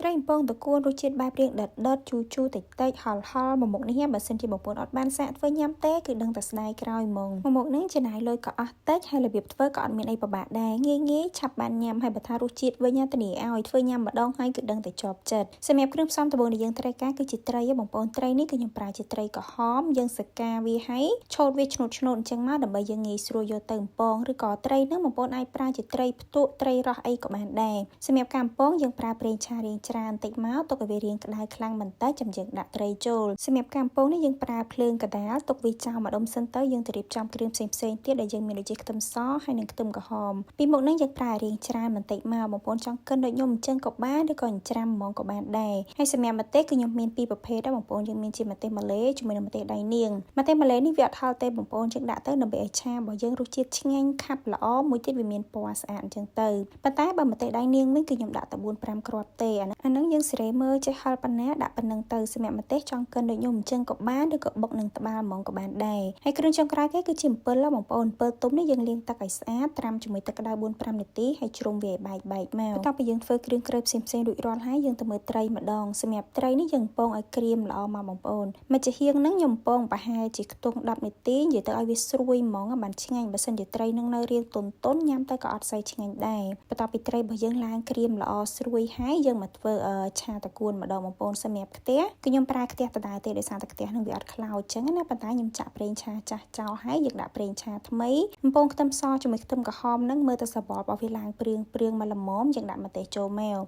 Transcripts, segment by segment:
ត្រីបំពងតកួនរសជាតិបែបរៀងដិតជូរតិចហល់មួយមុខនេះបើសិនជាបងប្អូនអត់បានសាកធ្វើញ៉ាំទេគឺដឹងតែស្ដាយក្រោយហ្មងមុខនេះចំណាយលុយក៏អស់តិចហើយរបៀបធ្វើក៏អត់មានអីពិបាកដែរងាយឆាប់បានញ៉ាំហើយបើថារសជាតិវិញធានាឲ្យធ្វើញ៉ាំម្ដងហើយគឺដឹងតែជាប់ចិត្តសម្រាប់គ្រឿងផ្សំដំបូងដែលយើងត្រូវការគឺជាត្រីបងប្អូនត្រីនេះគឺខ្ញុំប្រើជាត្រីក្រហមយើងសកាវាហើយឆូតវាឆ្នូតអញ្ចឹងមកដើម្បីយើងងាយស្រួលយកទៅបំពងឬក៏ត្រីហ្នឹងបងប្អូនអាចប្រើជាត្រីផ្ទក់ត្រីរស់អីក៏បានដែរសម្រាប់ការបំពងយើងប្រើប្រេងឆារៀងច្រើនបន្តិចមកទុកឲ្យវារៀងក្តៅខ្លាំងបន្តិចចាំយើងដាក់ត្រីចូលសម្រាប់ការបំពងនេះយើងប្រើភ្លើងកដាលទុកវាចោលម្ដុំសិនទៅយើងទៅរៀបចំគ្រឿងផ្សេងទៀតដែលយើងមានដូចជាខ្ទឹមសហើយនិងខ្ទឹមក្រហមពីមុខនេះយើងប្រើរៀងច្រើនបន្តិចមកបងប្អូនចង់កិនដូចខ្ញុំអញ្ចឹងក៏បានឬក៏ច្រាំហ្មងក៏បានដែរហើយសម្រាប់ម្ទេសគឺខ្ញុំមានពីរប្រភេទដែរបងប្អូនយើងមានជាម្ទេសម៉ាឡេជាមួយនឹងម្ទេសដៃនាងម្ទេសម៉ាឡេនេះវាអត់ហឹរទេបងប្អូនយើងដាក់ទៅដើម្បីឲ្យឆារបស់យើងរសជាតិឆ្ងាញ់ខាប់ល្អមួយទៀតវាមានពណ៌ស្អាតអញ្ចឹងទៅប៉ុន្តែបើម្ទេសដៃនាងវិញគឺខ្ញុំដាក់តែ 4-5 គ្រាប់ទេអាហ្នឹងយើងសេរីមើលចេះហឹរប៉ុណ្ណាដាក់ប៉ុណ្ណឹងទៅសម្រាប់ម្ទេសចង់កិនដូចខ្ញុំអញ្ចឹងក៏បានឬក៏បុកនឹងត្បាល់ហ្មងក៏បានដែរហើយគ្រឿងចុងក្រោយគេគឺជាអំពិលបងប្អូនអំពិលទុំនេះយើងលាងទឹកឲ្យស្អាតត្រាំជាមួយទឹកក្តៅ 4-5 នាទីហើយជ្រុំវាឲ្យបែកមកបន្ទាប់ពីយើងធ្វើគ្រឿងក្រើផ្សេងរួចរាល់ហើយយើងទៅមើលត្រីម្ដងសម្រាប់ត្រីនេះយើងបំពងឲ្យក្រៀមល្អមកបងប្អូនមកជាហៀងហ្នឹងខ្ញុំបំពងប្រហែលជាខ្ទង់10នាទីនិយាយទៅឲ្យវាស្រួយហ្មងបានឆ្ងាញ់បើសិនជាត្រីនឹងនៅរាងទន់ញ៉ាំទៅក៏អត់សូវឆ្ងាញ់ដែរបន្ទាប់ពីត្រីរបស់យើងឡើងក្រៀមល្អស្រួយហើយយើងមកធ្វើឆាតកួនម្ដងបងប្អូនសម្រាប់ខ្ទះគឺខ្ញុំប្រើខ្ទះដដែលទេដោយសារតែខ្ទះនឹងវាអត់ខ្លោចចឹងណាប៉ុន្តែខ្ញុំចាក់ប្រេងឆាចាស់ចោលហើយយើងដាក់ប្រេងឆាថ្មីបំពងខ្ទឹមសជាមួយខ្ទឹមក្រហមនឹងមើលទៅសបល់របស់វាឡើងព្រឿងមកល្មមយើងដាក់ម្ទេសចូលមក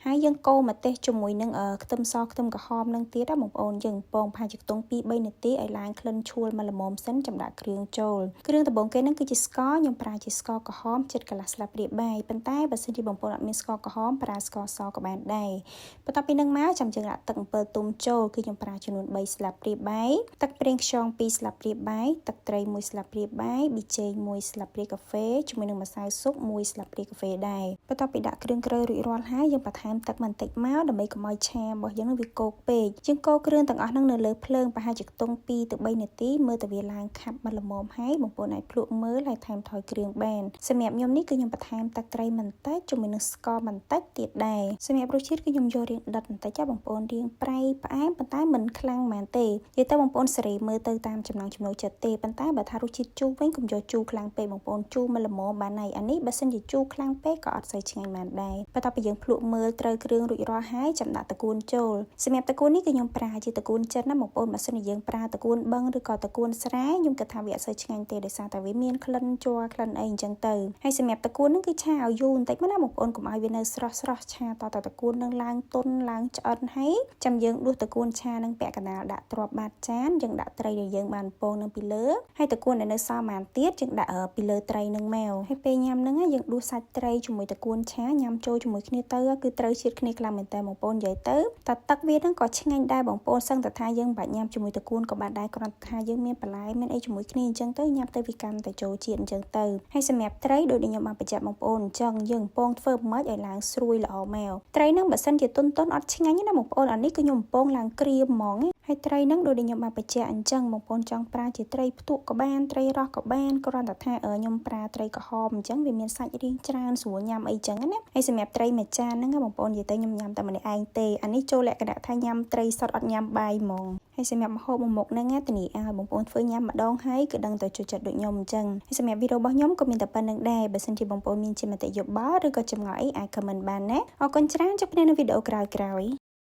ហើយយើងកូរម្ទេសជាមួយនឹងខ្ទឹមសខ្ទឹមក្រហមនឹងទៀតណាបងប្អូនយើងបំពងប្រហែលជាខ្ទង់ 2-3 នាទីឲ្យឡើងក្លិនឈ្ងុយមកល្មមសិនចាំដាក់គ្រឿងចូលគ្រឿងដំបូងគេនឹងគឺជាស្ករខ្ញុំប្រើជាស្ករក្រហមជិតកន្លះស្លាបព្រាបាយប៉ុន្តែបើសិនជាបងប្អូនអត់មានស្ករក្រហមប្រើស្ករសក៏បានដែរបន្ទាប់ពីនឹងមកចាំយើងដាក់ទឹកអំពិលទុំចូលគឺខ្ញុំប្រើចំនួន3ស្លាបព្រាបាយទឹកប្រេងខ្យង2ស្លាបព្រាបាយទឹកត្រី1ស្លាបព្រាបាយប៊ីចេង1ស្លាបព្រាកាហ្វេជាមួយនឹងម្សៅស៊ុប1ស្លាបព្រាកាហ្វេដែរបន្ទាប់ពីដាក់គ្រឿងក្រើរួចរាល់ហើយយើងបន្ថែមទឹកបន្តិចមកដើម្បីកុំឲ្យឆារបស់យើងនឹងវាគោកពេកយើងកូរគ្រឿងទាំងអស់នឹងនៅលើភ្លើងប្រហែលជាខ្ទង់ 2-3 នាទីមើលតែវាឡើងខាប់មកល្មមហើយបងប្អូនអាចភ្លក់មើលហើយថែមថយគ្រឿងបានសម្រាប់ខ្ញុំនេះគឺខ្ញុំបន្ថែមទឹកត្រីបន្តិចជាមួយនឹងស្ករបន្តិចទៀតដែរសម្រាប់រសជាតិគឺខ្ញុំយករៀងដិតបន្តិចបងប្អូនរៀងប្រៃផ្អែមប៉ុន្តែមិនខ្លាំងមែនទេនិយាយទៅបងប្អូនសេរីមើលទៅតាមចំណង់ចំណូលចិត្តទេប៉ុន្តែបើថារសជាតិជូរវិញកុំយកជូរខ្លាំងពេកបងប្អូនជូរមកល្មមបានហើយអានេះបើសិនជាជូរខ្លាំងពេកក៏អត់សូវឆ្ងាញ់បានដែរបន្ទាប់ពីយើងភ្លក់មើលត្រូវគ្រឿងរួចរាល់ហើយចាំដាក់តកួនចូលសម្រាប់តកួននេះគឺខ្ញុំប្រើជាតកួនចិនណាបងប្អូនបើសិនជាយើងប្រើតកួនបឹងឬក៏តកួនស្រែខ្ញុំគិតថាវាអត់សូវឆ្ងាញ់ទេដោយសារតែវាមានក្លិនជ័រក្លិនអីអញ្ចឹងទៅហើយសម្រាប់តកួនហ្នឹងគឺឆាឲ្យយូរបន្តិចមកណាបងប្អូនកុំឲ្យវានៅស្រស់ឆាតតកួននឹងឡើងទន់ឡើងឆ្អិនហើយចាំយើងដួសតកួនឆានឹងពាក់កណ្ដាលដាក់ទ្រាប់បាតចានយើងដាក់ត្រីដែលយើងបានបំពងនឹងពីលើហើយតកួនដែលនៅសល់បានទៀតយើងដាក់ពីលើត្រីនឹងមកហើយពេលញ៉ាំហ្នឹងយើងដួសសាច់ត្រីជាមួយតកួនឆាញ៉ាំចូលជាមួយគ្នាទៅគឺត្រូវជាតិគ្នាខ្លាំងមែនតើបងប្អូននិយាយទៅតែទឹកវាហ្នឹងក៏ឆ្ងាញ់ដែរបងប្អូនសឹងតែថាយើងមិនបាច់ញ៉ាំជាមួយតកួនក៏បានដែរគ្រាន់តែថាយើងមានបន្លែមានអីជាមួយគ្នាអញ្ចឹងទៅញ៉ាំទៅវាកាន់តែចូលជាតិអញ្ចឹងទៅហើយសម្រាប់ត្រីដូចខ្ញុំបានបញ្ជាក់បងប្អូនអញ្ចឹងយើងបំពងធ្វើម៉េចឲ្យឡើងស្រួយល្អមកត្រីហ្នឹងបើសិនជាទុនអត់ឆ្ងាញ់ណាបងប្អូនអានេះគឺខ្ញុំបំពងឡើងក្រៀមហ្មងហើយត្រីហ្នឹងដូចខ្ញុំបានបញ្ជាក់អញ្ចឹងបងប្អូនចង់ប្រើជាត្រីផ្ទក់ក៏បានត្រីរស់ក៏បានគ្រាន់តែថាខ្ញុំប្រើត្រីក្រហមអញ្ចឹងវាមានសាច់រាងច្រើនស្រួលញ៉ាំអីចឹងណាហើយសម្រាប់ត្រីមួយចានហ្នឹងបងប្អូននិយាយទៅខ្ញុំញ៉ាំតែម្នាក់ឯងទេអានេះចូលលក្ខណៈថាញ៉ាំត្រីសុទ្ធអត់ញ៉ាំបាយហ្មងហើយសម្រាប់ម្ហូបមួយមុខហ្នឹងធានាឲ្យបងប្អូនធ្វើញ៉ាំម្ដងហើយគឺដឹងទៅចូលចិត្តដូចខ្ញុំអញ្ចឹងហើយសម្រាប់វីដេអូរបស់ខ្ញុំក៏មានតែប៉ុណ្្នឹងដែរបើសិនជាបងប្អូនមានជាមតិយោបល់ឬក៏ចម្ងល់អីអាច comment បានណាអរគុណច្រើនជួបគ្នានៅវីដេអូក្រោយៗ